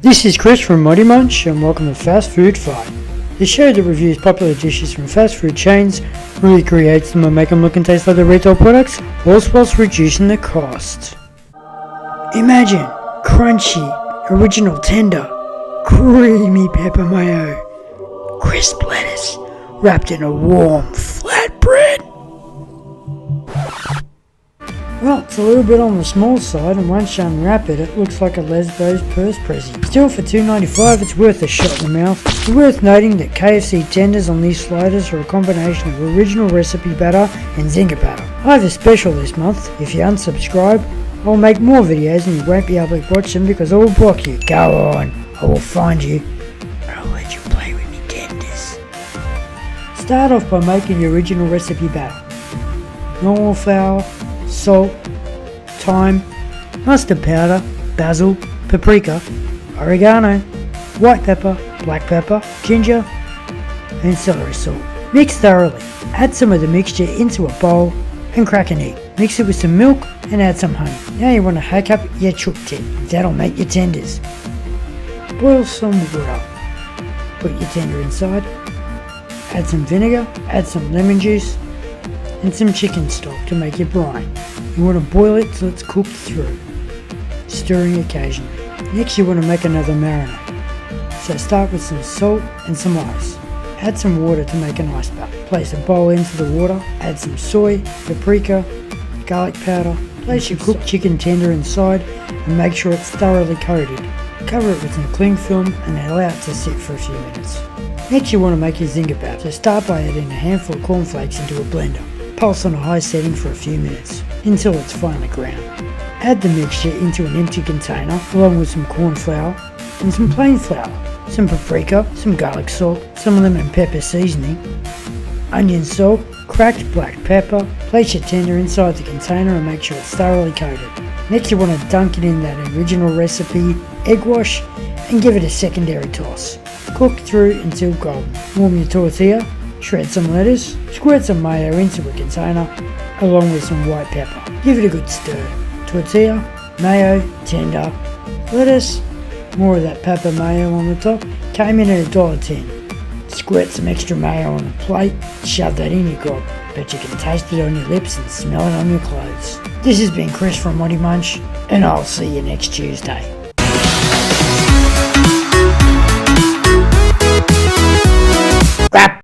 This is Chris from ModeMunch and welcome to Fast Food Fight, the show that reviews popular dishes from fast food chains, recreates them and make them look and taste like the retail products, whilst reducing the cost. Imagine crunchy, original tender, creamy pepper mayo, crisp lettuce wrapped in a warm flatbread. Well, it's a little bit on the small side, and once you unwrap it, it looks like a Lesbos purse prezzie. Still, for $2.95, it's worth a shot in the mouth. It's worth noting that KFC tenders on these sliders are a combination of original recipe batter and Zinger batter. I have a special this month. If you unsubscribe, I'll make more videos and you won't be able to watch them because I will block you. Go on, I will find you, and I'll let you play with me tenders. Start off by making your original recipe batter. Normal flour, salt, thyme, mustard powder, basil, paprika, oregano, white pepper, black pepper, ginger, and celery salt. Mix thoroughly. Add some of the mixture into a bowl and crack an egg. Mix it with some milk and add some honey. Now you want to hack up your chook tip. That'll make your tenders. Boil some water. Put your tender inside. Add some vinegar, add some lemon juice, and some chicken stock to make your brine. You want to boil it till it's cooked through, stirring occasionally. Next you want to make another marinade. So start with some salt and some ice. Add some water to make an ice bath. Place a bowl into the water, add some soy, paprika, garlic powder. Place your cooked chicken tender inside and make sure it's thoroughly coated. Cover it with some cling film and then allow it to sit for a few minutes. Next you want to make your Zinger batter. So start by adding a handful of cornflakes into a blender. Pulse on a high setting for a few minutes, until it's finely ground. Add the mixture into an empty container along with some corn flour and some plain flour, some paprika, some garlic salt, some lemon pepper seasoning, onion salt, cracked black pepper. Place your tender inside the container and make sure it's thoroughly coated. Next you want to dunk it in that original recipe egg wash and give it a secondary toss. Cook through until golden. Warm your tortilla. Shred some lettuce, squirt some mayo into a container along with some white pepper. Give it a good stir. Tortilla, mayo, tender, lettuce, more of that Pepper Mayo on the top. Came in at $1.10. Squirt some extra mayo on a plate, shove that in your gob. Bet you can taste it on your lips and smell it on your clothes. This has been Chris from ModeMunch, and I'll see you next Tuesday.